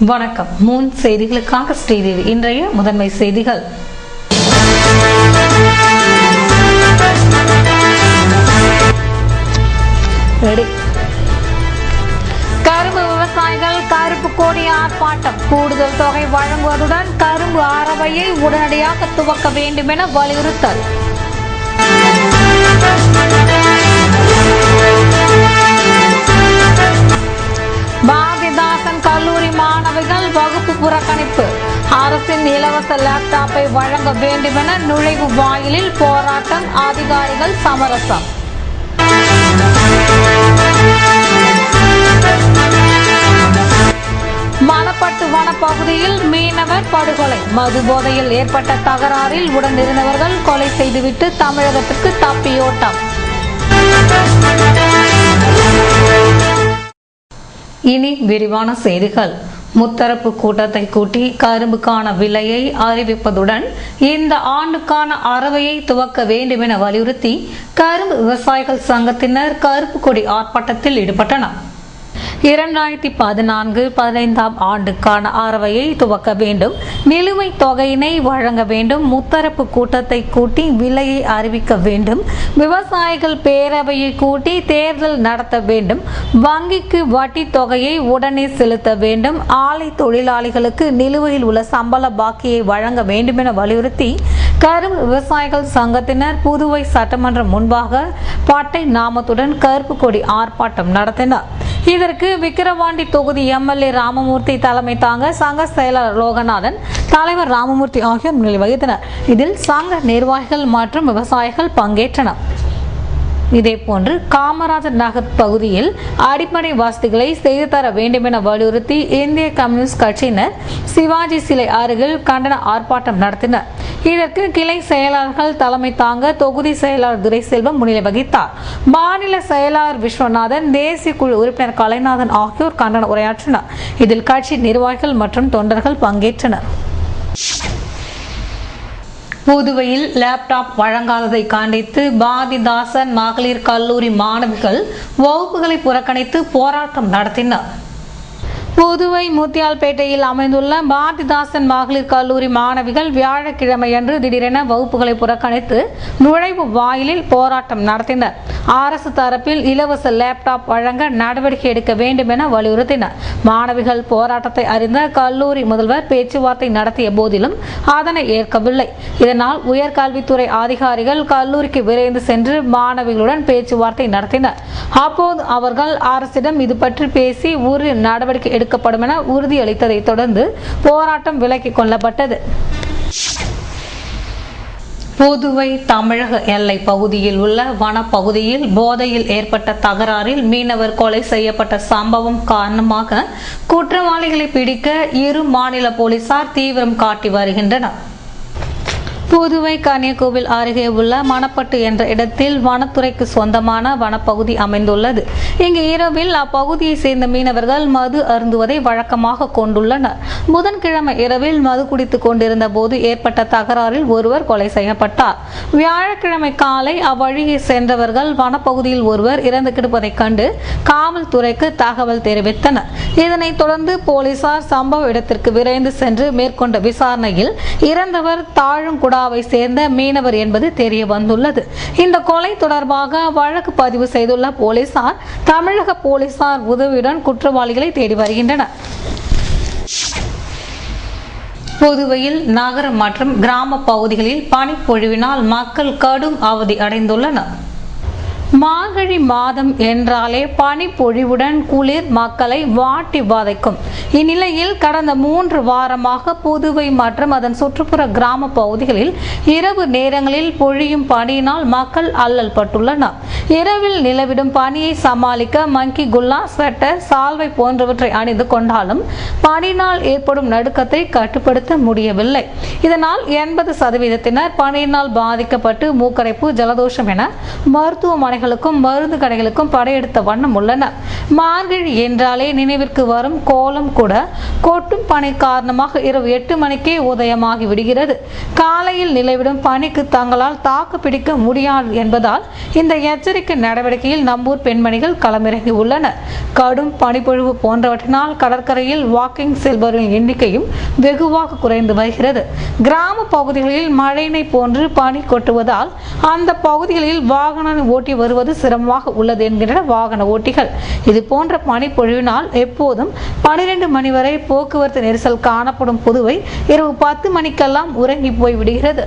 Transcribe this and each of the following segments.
வணக்கம். மூன் செய்திகளுக்காக ஸ்ரீதேவி. இன்றைய முதன்மை செய்திகள். கரும்பு விவசாயிகள் கருப்பு கொடி ஆர்ப்பாட்டம். கூடுதல் தொகை வழங்குவதுடன் கரும்பு அரவையை உடனடியாக துவக்க வேண்டும் என வலியுறுத்தல். பாரதிதாசன் கல்லூரி மாணவிகள் வகுப்பு புறக்கணிப்பு. அரசின் இலவச லேப்டாப்பை வழங்க வேண்டும் என நுழைவு வாயிலில் போராட்டம். அதிகாரிகள் சமரசம். மணப்பட்டு வனப்பகுதியில் மீனவர் படுகொலை. மது போதையில் ஏற்பட்ட தகராறில் உடனிருந்தவர்கள் கொலை செய்துவிட்டு தமிழகத்திற்கு தப்பியோட்டம். இனி விரிவான செய்திகள். முத்தரப்பு கூட்டத்தை கூட்டி கரும்புக்கான விலையை அறிவிப்பதுடன் இந்த ஆண்டுக்கான அரவையை துவக்க வேண்டும் என வலியுறுத்தி கரும்பு விவசாயிகள் சங்கத்தினர் கருப்பு கொடி ஆர்ப்பாட்டத்தில் ஈடுபட்டனர். 2014-15 ஆண்டுக்கான அரவையை துவக்க வேண்டும், நிலுவைத் தொகையினை வழங்க வேண்டும், முத்தரப்பு கூட்டத்தை கூட்டி விலையை அறிவிக்க வேண்டும், விவசாயிகள் பேரவையை கூட்டி தேர்தல் நடத்த வேண்டும், வங்கிக்கு வட்டி தொகையை உடனே செலுத்த வேண்டும், ஆலை தொழிலாளிகளுக்கு நிலுவையில் உள்ள சம்பள பாக்கியை வழங்க வேண்டும் என வலியுறுத்தி கரும்பு விவசாயிகள் சங்கத்தினர் புதுவை சட்டமன்றம் முன்பாக பட்டை நாமத்துடன் கருப்பு கொடி ஆர்ப்பாட்டம் நடத்தினர். இதற்கு விக்கிரவாண்டி தொகுதி எம்எல்ஏ ராமமூர்த்தி தலைமை தாங்க சங்க செயலாளர் லோகநாதன், தலைவர் ராமமூர்த்தி ஆகியோர் முன்னிலை வகித்தனர். இதில் சங்க நிர்வாகிகள் மற்றும் விவசாயிகள் பங்கேற்றனர். இதேபோன்று காமராஜர் நகர் பகுதியில் அடிப்படை வசதிகளை செய்து தர வேண்டும் என வலியுறுத்தி இந்திய கம்யூனிஸ்ட் கட்சியினர் சிவாஜி சிலை அருகில் கண்டன ஆர்ப்பாட்டம் நடத்தினர். இதற்கு கிளை செயலாளர்கள் தலைமை தாங்க தொகுதி செயலாளர் துரைசெல்வம் முன்னிலை வகித்தார். மாநில செயலாளர் விஸ்வநாதன், தேசிய குழு உறுப்பினர் கலைநாதன் ஆகியோர் கண்டன உரையாற்றினர். இதில் கட்சி நிர்வாகிகள் மற்றும் தொண்டர்கள் பங்கேற்றனர். புதுவையில் லேப்டாப் வழங்காததை கண்டித்து பாரதிதாசன் மகளிர் கல்லூரி மாணவிகள் வகுப்புகளை புறக்கணித்து போராட்டம் நடத்தினர். புதுவை முத்தியால்பேட்டையில் அமைந்துள்ள பாரதிதாசன் மகளிர் கல்லூரி மாணவிகள் வியாழக்கிழமையன்று திடீரென வகுப்புகளை புறக்கணித்து நுழைவு வாயிலில் போராட்டம் நடத்தினர். அரசு தரப்பில் இலவச லேப்டாப் வழங்க நடவடிக்கை எடுக்க வேண்டும் என வலியுறுத்தினர். மாணவிகள் போராட்டத்தை அறிந்த கல்லூரி முதல்வர் பேச்சுவார்த்தை நடத்திய போதிலும் அதனை ஏற்கவில்லை. இதனால் உயர்கல்வித்துறை அதிகாரிகள் கல்லூரிக்கு விரைந்து சென்று மாணவிகளுடன் பேச்சுவார்த்தை நடத்தினர். அப்போது அவர்கள் அரசிடம் இது பற்றி பேசி உரிய நடவடிக்கை எடுக்கப்படும் என உறுதியளித்ததை தொடர்ந்து போராட்டம் விலக்கிக் கொள்ளப்பட்டது. புதுவை தமிழக எல்லை பகுதியில் உள்ள வனப்பகுதியில் போதையில் ஏற்பட்ட தகராறில் மீனவர் கொலை செய்யப்பட்ட சம்பவம் காரணமாக குற்றவாளிகளை பிடிக்க இரு மாநில போலீசார் தீவிரம் காட்டி வருகின்றனர். புதுவை கன்னியாகுமரி அருகே உள்ள மணப்பட்டு என்ற இடத்தில் வனத்துறைக்கு சொந்தமான வனப்பகுதி அமைந்துள்ளது. இங்கு இரவில் அப்பகுதியை சேர்ந்த மீனவர்கள் மது அருந்துவதை வழக்கமாக கொண்டுள்ளனர். புதன்கிழமை இரவில் மது குடித்துக் கொண்டிருந்த போது ஏற்பட்ட தகராறில் ஒருவர் கொலை செய்யப்பட்டார். வியாழக்கிழமை காலை அவ்வழியை சென்றவர்கள் வனப்பகுதியில் ஒருவர் இறந்து கிடப்பதைக் கண்டு காவல்துறைக்கு தகவல் தெரிவித்தனர். இதனைத் தொடர்ந்து போலீசார் சம்பவ இடத்திற்கு விரைந்து சென்று மேற்கொண்ட விசாரணையில் இறந்தவர் தாழுங்குடாவை சேர்ந்த மீனவர் என்பது தெரிய வந்துள்ளது. இந்த கொலை தொடர்பாக வழக்கு பதிவு செய்துள்ள போலீசார் தமிழக போலீசார் உதவியுடன் குற்றவாளிகளை தேடி வருகின்றனர். புதுவையில் நகர மற்றும் கிராம பகுதிகளில் பனிப்பொழிவினால் மக்கள் கடும் அவதி அடைந்துள்ளனர். மார்கழி மாதம் என்றாலே பனி பொழிவுடன் குளிர் மக்களை வாட்டி வதைக்கும். இந்நிலையில் கடந்த 3 வாரமாக புதுவை மற்றும் அதன் சுற்றுப்புற கிராம பகுதிகளில் இரவு நேரங்களில் பொழியும் பனியினால் மக்கள் அல்லல் பட்டுள்ளனர். இரவில் நிலவிடும் பனியை சமாளிக்க மங்கி குல்லா, ஸ்வெட்டர், சால்வை போன்றவற்றை அணிந்து கொண்டாலும் பனியினால் ஏற்படும் நடுக்கத்தை கட்டுப்படுத்த முடியவில்லை. இதனால் 80% பனியினால் பாதிக்கப்பட்டு மூக்கடைப்பு, ஜலதோஷம் என மருத்துவமனை கடைகளுக்கும் மருந்து கடைகளுக்கும் படையெடுத்த வண்ணம் உள்ளனர். மார்கழி என்றாலே நினைவிற்கு வரும் கோலம் கூட கொட்டும் பனி காரணமாக இரவு 8 மணிக்கே உதயமாகி விடுகிறது. காலையில் நிலவிடும் பனிக்கு தங்களால் தாக்கு பிடிக்க முடியாது என்பதால் இந்த எச்சரிக்கை நடவடிக்கையில் நம்பூர் பெண்மணிகள் களமிறங்கி உள்ளனர். கடும் பனிப்பொழிவு போன்றவற்றினால் கடற்கரையில் வாக்கிங் செல்பவர்களின் எண்ணிக்கையும் வெகுவாக குறைந்து வருகிறது. கிராம பகுதிகளில் மழையினை போன்று பனி கொட்டுவதால் அந்த பகுதிகளில் வாகனம் ஓட்டி வருவது சிரமமாக உள்ளது என்கின்றனர் வாகன ஓட்டிகள். இது போன்ற பனிப்பொழிவினால் எப்போதும் 12 மணி வரை போக்குவரத்து நெரிசல் காணப்படும் புதுவை இரவு 10 மணிக்கெல்லாம் உறங்கி போய்விடுகிறது.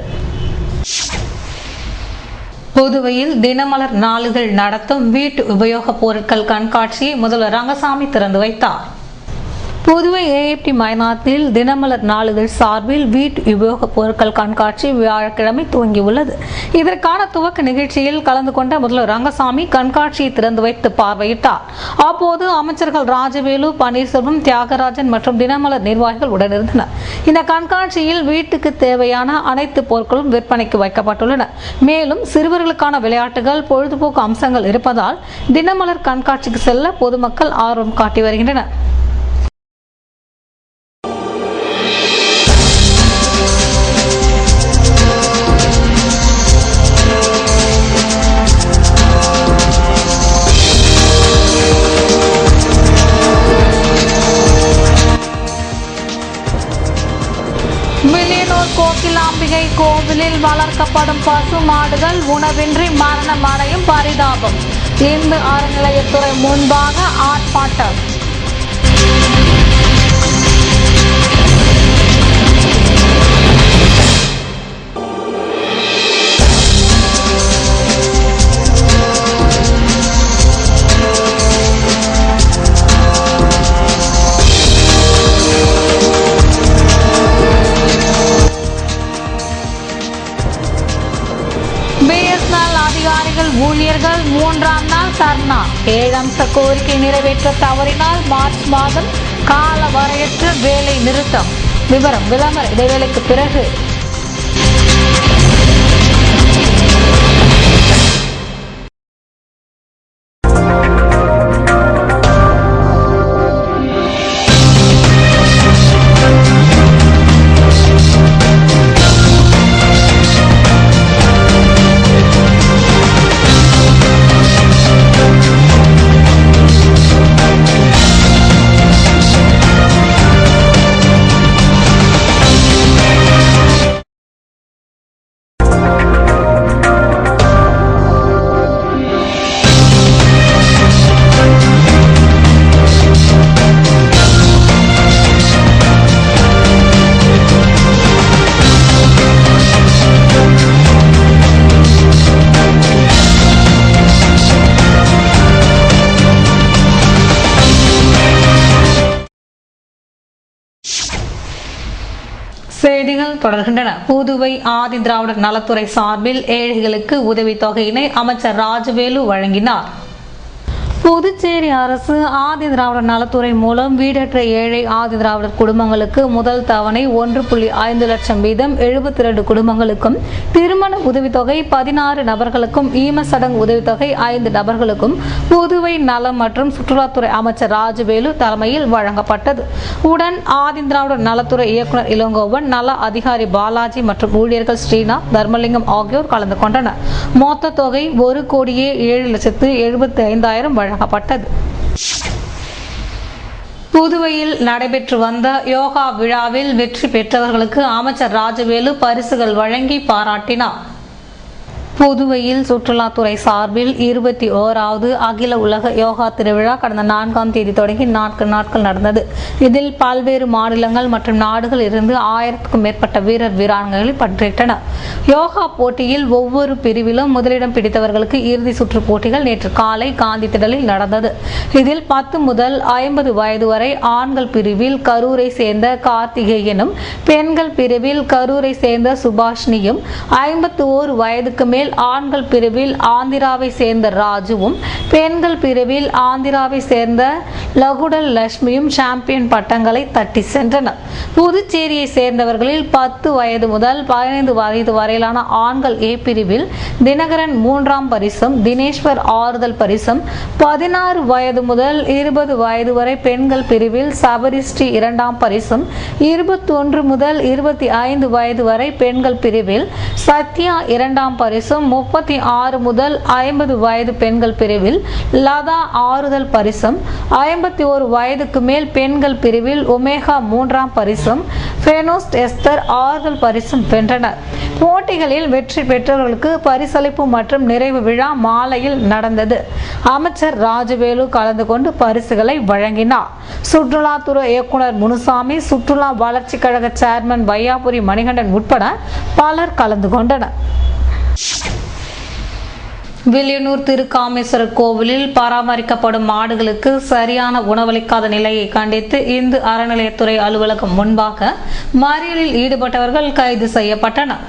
புதுவையில் தினமலர் நாளிதழ் நடத்தும் வீட்டு உபயோகப் பொருட்கள் கண்காட்சியை முதல்வர் ரங்கசாமி திறந்து வைத்தார். புதுவை ஏஎப்டி மைதானத்தில் தினமலர் நாளிதழ் சார்பில் வீட்டு உபயோகப் பொருட்கள் கண்காட்சி வியாழக்கிழமை துவங்கியுள்ளது. இதற்கான துவக்க நிகழ்ச்சியில் கலந்து கொண்ட முதல்வர் ரங்கசாமி கண்காட்சியை திறந்து வைத்து பார்வையிட்டார். அப்போது அமைச்சர்கள் ராஜவேலு, பன்னீர்செல்வம், தியாகராஜன் மற்றும் தினமலர் நிர்வாகிகள் உடனிருந்தனர். இந்த கண்காட்சியில் வீட்டுக்கு தேவையான அனைத்து பொருட்களும் விற்பனைக்கு வைக்கப்பட்டுள்ளன. மேலும் சிறுவர்களுக்கான விளையாட்டுகள், பொழுதுபோக்கு அம்சங்கள் இருப்பதால் தினமலர் கண்காட்சிக்கு செல்ல பொதுமக்கள் ஆர்வம் காட்டி வருகின்றனர். கோகிலாம்பிகை கோவிலில் வளர்க்கப்படும் பசு மாடுகள் உணவின்றி மரணம் அடையும் பரிதாபம். இந்து அறநிலையத்துறை முன்பாக ஆர்ப்பாட்டம். அதிகாரிகள் ஊழியர்கள் 3ஆம் நாள் தர்ணா. 7 அம்ச கோரிக்கை நிறைவேற்ற தவறினால் மார்ச் மாதம் கால வரையற்ற வேலை நிறுத்தம். விவரம் விளம்பர இடைவேளைக்கு பிறகு. செய்திகள் தொடர்கின்றன. புதுவை ஆதி திராவிடர் நலத்துறை சார்பில் ஏழைகளுக்கு உதவித்தொகையினை அமைச்சர் ராஜவேலு வழங்கினார். புதுச்சேரி அரசு ஆதி திராவிடர் நலத்துறை மூலம் வீடற்ற ஏழை ஆதி திராவிடர் குடும்பங்களுக்கு முதல் தவணை 1.5 லட்சம் வீதம் 72 குடும்பங்களுக்கும், திருமண உதவித்தொகை 16 நபர்களுக்கும், ஈம சடங்கு உதவித்தொகை 5 நபர்களுக்கும் புதுவை நலம் மற்றும் சுற்றுலாத்துறை அமைச்சர் ராஜவேலு தலைமையில் வழங்கப்பட்டது. உடன் ஆதி திராவிடர் நலத்துறை இயக்குநர் இளங்கோவன், நல அதிகாரி பாலாஜி மற்றும் ஊழியர்கள் ஸ்ரீநாத், தர்மலிங்கம் ஆகியோர் கலந்து கொண்டனர். மொத்த தொகை 1,07,75,000 வழங்கப்பட்டது. புதுவையில் நடைபெற்று வந்த யோகா விழாவில் வெற்றி பெற்றவர்களுக்கு அமைச்சர் ராஜவேலு பரிசுகள் வழங்கி பாராட்டினார். புதுவையில் சுற்றுலாத்துறை சார்பில் 21வது அகில உலக யோகா திருவிழா கடந்த 4ஆம் தேதி தொடங்கி 4 நாட்கள் நடந்தது. இதில் பல்வேறு மாநிலங்கள் மற்றும் நாடுகளில் இருந்து 1000க்கும் மேற்பட்ட வீரர் வீராங்கனைகள் பங்கேற்றனர். யோகா போட்டியில் ஒவ்வொரு பிரிவிலும் முதலிடம் பிடித்தவர்களுக்கு இறுதி சுற்று போட்டிகள் நேற்று காலை காந்தி திடலில் நடந்தது. இதில் 10 முதல் 50 வயது வரை ஆண்கள் பிரிவில் கரூரை சேர்ந்த கார்த்திகேயனும், பெண்கள் பிரிவில் கரூரை சேர்ந்த சுபாஷினியும், 51 வயதுக்கு மேல் போட்டிகளில் ஆண்கள் பிரிவில் ஆந்திராவை சேர்ந்த ராஜுவும் பெண்கள் பிரிவில் ஆந்திராவை சேர்ந்த லகுடல் லட்சுமியும் சாம்பியன் பட்டங்களை தட்டி சென்றனர். புதுச்சேரியை சேர்ந்தவர்களில் 10 வயது முதல் 15 வயது வரையிலான ஆண்கள் ஏ பிரிவில் தினகரன் 3ஆம் பரிசும், தினேஸ்வர் ஆறுதல் பரிசும், 16 வயது முதல் 20 வயது வரை பெண்கள் பிரிவில் சபரிஸ்ரீ 2ஆம் பரிசும், 21 முதல் 25 வயது வரை பெண்கள் பிரிவில் சத்யா 2ஆம் பரிசும், 36 முதல் 50 வயது பெண்கள் பிரிவில் லதா ஆறுதல் பரிசும், 51 வயதுக்கு மேல் பெண்கள் பிரிவில் ஒமேகா 3ஆம் பரிசும், ஃபெனோஸ்ட் எஸ்தர் ஆறுதல் பரிசும் வென்றனர். போட்டிகளில் வெற்றி பெற்றவர்களுக்கு பரிசளிப்பு மற்றும் நிறைவு விழா மாலையில் நடந்தது. அமைச்சர் ராஜவேலு கலந்து கொண்டு பரிசுகளை வழங்கினார். சுற்றுலாத்துறை இயக்குனர் முனுசாமி, சுற்றுலா வளர்ச்சி கழக சேர்மன் வையாபுரி மணிகண்டன் உட்பட பலர் கலந்து கொண்டனர். வில்லியனூர் திருக்காமேஸ்வரர் கோவிலில் பராமரிக்கப்படும் மாடுகளுக்கு சரியான உணவளிக்காத நிலையை கண்டித்து இந்து அறநிலையத்துறை அலுவலகம் முன்பாக மறியலில் ஈடுபட்டவர்கள் கைது செய்யப்பட்டனர்.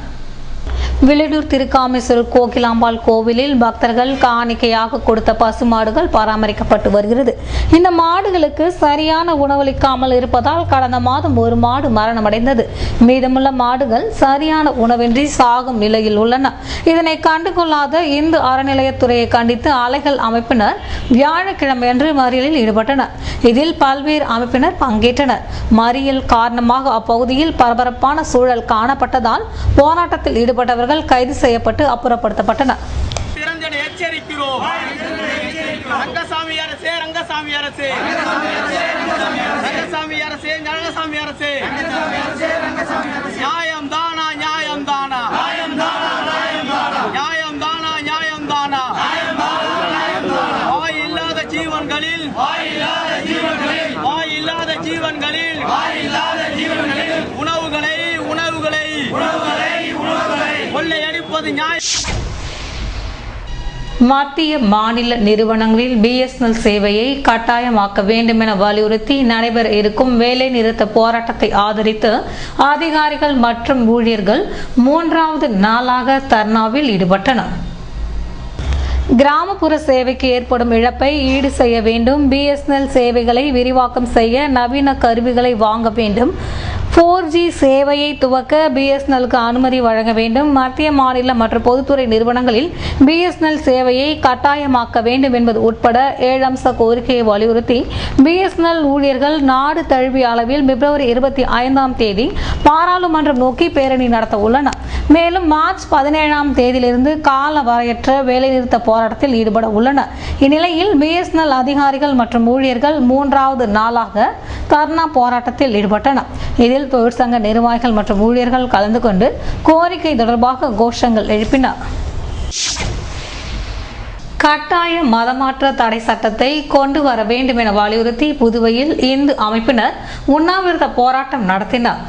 வில்லியனூர் திருக்காமேஸ்வரர் கோகிலாம்பாள் கோவிலில் பக்தர்கள் காணிக்கையாக கொடுத்த பசுமாடுகள் பராமரிக்கப்பட்டு வருகிறது. இந்த மாடுகளுக்கு சரியான உணவளிக்காமல் இருப்பதால் கடந்த மாதம் ஒரு மாடு மரணமடைந்தது. மீதமுள்ள மாடுகள் சரியான உணவின்றி சாகும் நிலையில் உள்ளன. இதனை கண்டுகொள்ளாத இந்து அறநிலையத்துறையை கண்டித்து அலைகள் அமைப்பினர் வியாழக்கிழமையன்று மறியலில் ஈடுபட்டனர். இதில் பல்வேறு அமைப்பினர் பங்கேற்றனர். மறியல் காரணமாக அப்பகுதியில் பரபரப்பான சூழல் காணப்பட்டதால் போராட்டத்தில் ஈடுபட்டவர்கள் கைது செய்யப்பட்டு அப்புறப்படுத்தப்பட்டனர். மத்திய மாநில நிறுவனங்களில் பிஎஸ்என்எல் சேவையை கட்டாயமாக்க வேண்டும் என வலியுறுத்தி நடைபெற இருக்கும் வேலை நிறுத்த போராட்டத்தை ஆதரித்து அதிகாரிகள் மற்றும் ஊழியர்கள் 3வது நாளாக தர்ணாவில் ஈடுபட்டனர். கிராமப்புற சேவைக்கு ஏற்படும் இழப்பை ஈடு செய்ய வேண்டும். பிஎஸ்என்எல் சேவைகளை விரிவாக்கம் செய்ய நவீன கருவிகளை வாங்க வேண்டும். 4G சேவையை துவக்க பிஎஸ்என்எலுக்கு அனுமதி வழங்க வேண்டும். மத்திய மாநில மற்றும் பொதுத்துறை நிறுவனங்களில் பிஎஸ்என்எல் சேவையை கட்டாயமாக்க வேண்டும் என்பது உட்பட 7 அம்ச கோரிக்கையை வலியுறுத்தி பிஎஸ்என்எல் ஊழியர்கள் நாடு தழுவிய அளவில் பிப்ரவரி 25ஆம் தேதி பாராளுமன்றம் நோக்கி பேரணி நடத்த உள்ளனர். மேலும் மார்ச் 17ஆம் தேதியிலிருந்து கால வரையற்ற வேலைநிறுத்த போராட்டத்தில் ஈடுபட உள்ளனர். இந்நிலையில் பிஎஸ்என்எல் அதிகாரிகள் மற்றும் ஊழியர்கள் 3வது நாளாக தர்ணா போராட்டத்தில் ஈடுபட்டனர். இதில் தொழிற்சங்க நிர்வாகிகள் மற்றும் ஊழியர்கள் கலந்து கொண்டு கோரிக்கை தொடர்பாக கோஷங்கள் எழுப்பினர். கட்டாய மதமாற்ற தடை சட்டத்தை கொண்டு வர வேண்டும் என வலியுறுத்தி புதுவையில் இந்து அமைப்பினர் உண்ணாவிரத போராட்டம் நடத்தினர்.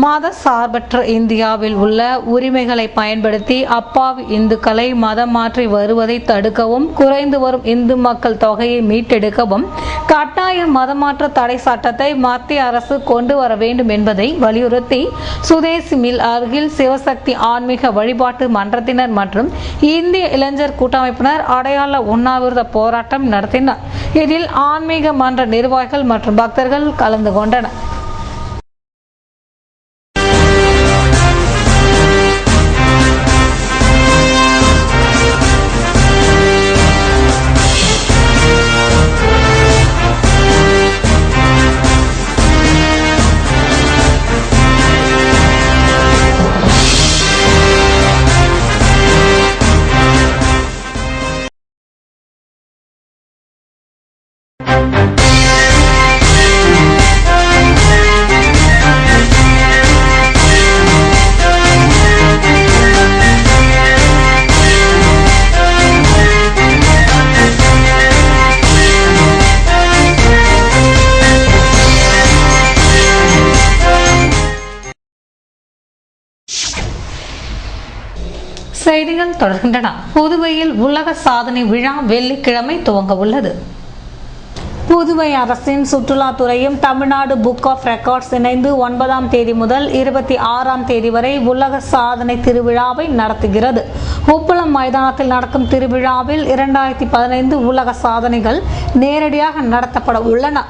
மத சார்பற்ற இந்தியாவில் உள்ள உரிமைகளை பயன்படுத்தி அப்பாவி இந்துக்களை மதம் மாற்றி வருவதை தடுக்கவும், குறைந்து வரும் இந்து மக்கள் தொகையை மீட்டெடுக்கவும் கட்டாய மதமாற்ற தடை சட்டத்தை மத்திய அரசு கொண்டு வர வேண்டும் என்பதை வலியுறுத்தி சுதேசி மில் அருகில் சிவசக்தி ஆன்மீக வழிபாட்டு மன்றத்தினர் மற்றும் இந்திய இளைஞர் கூட்டமைப்பினர் அடையாள உண்ணாவிரத போராட்டம் நடத்தினர். இதில் ஆன்மீக மன்ற நிர்வாகிகள் மற்றும் பக்தர்கள் கலந்து கொண்டனர். செய்திகள் தொடர்கின்றன. புதுவையில் உலக சாதனை விழா வெள்ளிக்கிழமை துவங்க உள்ளது. புதுவை அரசின் சுற்றுலாத்துறையும் தமிழ்நாடு புக் ஆஃப் ரெக்கார்ட்ஸ் இணைந்து 9ஆம் தேதி முதல் 26ஆம் தேதி வரை உலக சாதனை திருவிழாவை நடத்துகிறது. உப்பளம் மைதானத்தில் நடக்கும் திருவிழாவில் 2015 உலக சாதனைகள் நேரடியாக நடத்தப்பட உள்ளன.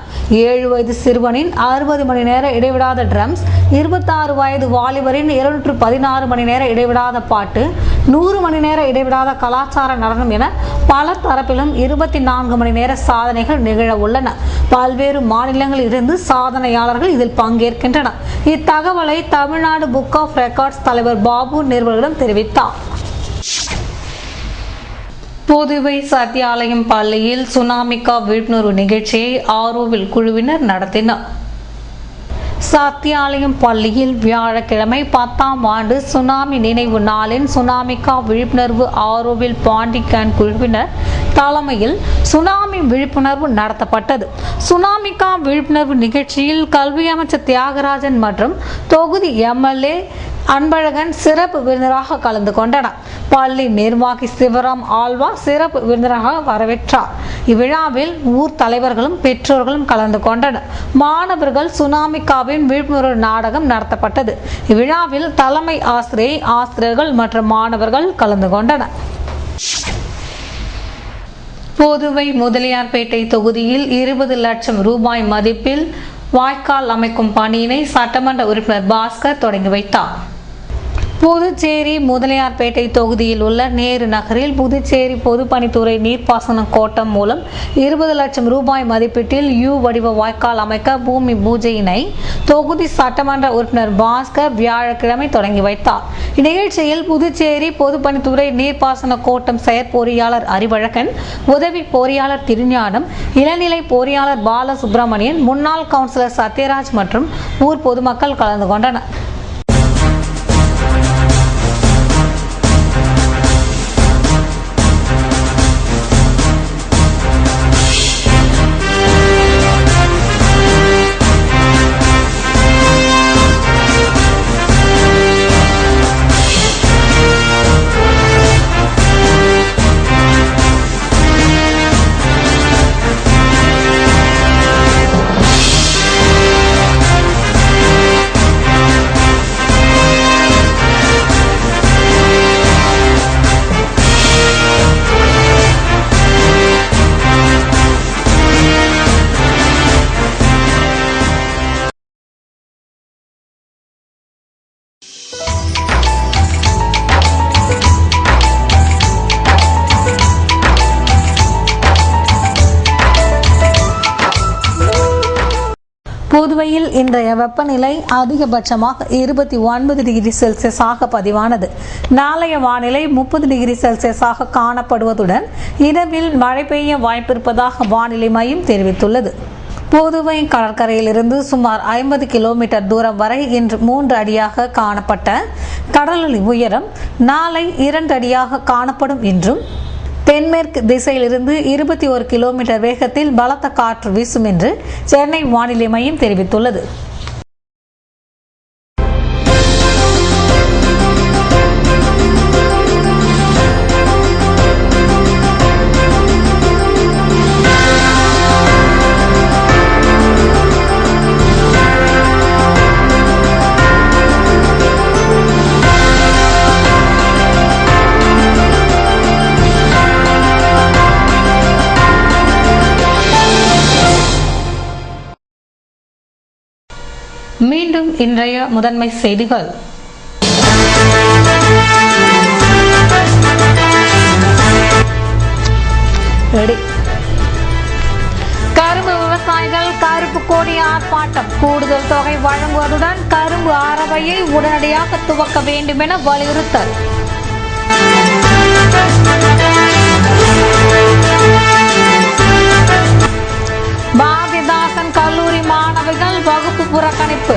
7 வயது சிறுவனின் 60 மணி நேர இடைவிடாத ட்ரம்ஸ், 26 வயது வாலிபரின் 216 மணி நேர இடைவிடாத பாட்டு, 100 மணி நேர இடைவிடாத கலாச்சார நடனம் என பல தரப்பிலும் 24 மணி நேர சாதனைகள் நிகழ உள்ளன. பல்வேறு மாநிலங்களில் இருந்து சாதனையாளர்கள் இதில் பங்கேற்கின்றனர். இத்தகவலை தமிழ்நாடு புக் ஆஃப் ரெக்கார்ட்ஸ் தலைவர் பாபு நிறுவனரிடம் தெரிவித்தார். புதுவை சத்தியாலயம் பள்ளியில் சுனாமிக்கா விழிப்புணர்வு நிகழ்ச்சியை ஆரோவில் குழுவினர் நடத்தினர். சத்தியாலயம் பள்ளியில் வியாழக்கிழமை 10ஆம் ஆண்டு சுனாமி நினைவு நாளின் சுனாமிக்கா விழிப்புணர்வு ஆரோவில் பாண்டிகான் குழுவினர் தலைமையில் சுனாமி விழிப்புணர்வு நடத்தப்பட்டது. சுனாமிக்கா விழிப்புணர்வு நிகழ்ச்சியில் கல்வி அமைச்சர் தியாகராஜன் மற்றும் தொகுதி எம்எல்ஏ அன்பழகன் சிறப்பு விருந்தினராக கலந்து கொண்டனர். பள்ளி நிர்வாகி சிவராம் ஆழ்வா சிறப்பு விருந்தினராக வரவேற்றார். இவ்விழாவில் ஊர் தலைவர்களும் பெற்றோர்களும் கலந்து கொண்டனர். மாணவர்கள் சுனாமிக்காவின் விழிப்புணர்வு நாடகம் நடத்தப்பட்டது. இவ்விழாவில் தலைமை ஆசிரியர்கள் மற்றும் மாணவர்கள் கலந்து கொண்டனர். புதுவை முதலியார்பேட்டை தொகுதியில் 20 லட்சம் ரூபாய் மதிப்பில் வாய்க்கால் அமைக்கும் பணியினை சட்டமன்ற உறுப்பினர் பாஸ்கர் தொடங்கி வைத்தார். புதுச்சேரி முதலியார்பேட்டை தொகுதியில் உள்ள நேரு நகரில் புதுச்சேரி பொதுப்பணித்துறை நீர்ப்பாசன கோட்டம் மூலம் 20 லட்சம் ரூபாய் மதிப்பீட்டில் யூ வடிவ வாய்க்கால் அமைக்க பூமி பூஜையினை தொகுதி சட்டமன்ற உறுப்பினர் பாஸ்கர் வியாழக்கிழமை தொடங்கி வைத்தார். இந்நிகழ்ச்சியில் புதுச்சேரி பொதுப்பணித்துறை நீர்ப்பாசன கோட்டம் செயற்பொறியாளர் அறிவழகன், உதவி பொறியாளர் திருஞானம், இளநிலை பொறியாளர் பாலசுப்ரமணியன், முன்னாள் கவுன்சிலர் சத்யராஜ் மற்றும் ஊர் பொதுமக்கள் கலந்து கொண்டனர். புதுவையில் இன்றைய வெப்பநிலை அதிகபட்சமாக 29 டிகிரி செல்சியஸாக பதிவானது. நாளைய வானிலை 30 டிகிரி செல்சியஸாக காணப்படுவதுடன் இரவில் மழை பெய்ய வாய்ப்பிருப்பதாக வானிலை மையம் தெரிவித்துள்ளது. புதுவை கடற்கரையிலிருந்து சுமார் 50 கிலோமீட்டர் தூரம் வரை இன்று 3 அடியாக காணப்பட்ட கடல் உயரம் நாளை 2 அடியாக காணப்படும் என்றும், தென்மேற்கு திசையிலிருந்து 21 கிலோமீட்டர் வேகத்தில் பலத்த காற்று வீசும் என்று சென்னை வானிலை மையம் தெரிவித்துள்ளது. மீண்டும் இன்றைய முதன்மை செய்திகள். கரும்பு விவசாயிகள் கருப்பு கொடி ஆர்ப்பாட்டம். கூடுதல் தொகை வழங்குவதுடன் கரும்பு அரவையை உடனடியாக துவக்க வேண்டும் என வலியுறுத்தல். பாரதிதாசன் கல்லூரி மாணவிகள் வகுப்பு புறக்கணிப்பு.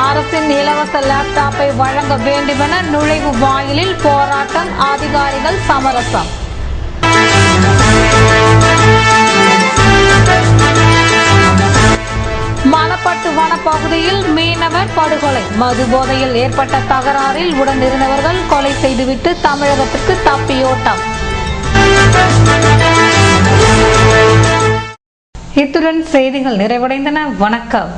அரசின் இலவச லேப்டாப்பை வழங்க வேண்டும் என நுழைவு வாயிலில் போராட்டம், அதிகாரிகள் சமரசம். மலப்பட்டு வனப்பகுதியில் மீனவர் படுகொலை. மது போதையில் ஏற்பட்ட தகராறில் உடனிருந்தவர்கள் கொலை செய்துவிட்டு தமிழகத்திற்கு தப்பியோட்டம். இத்துடன் செய்திகள் நிறைவடைந்தன. வணக்கம்.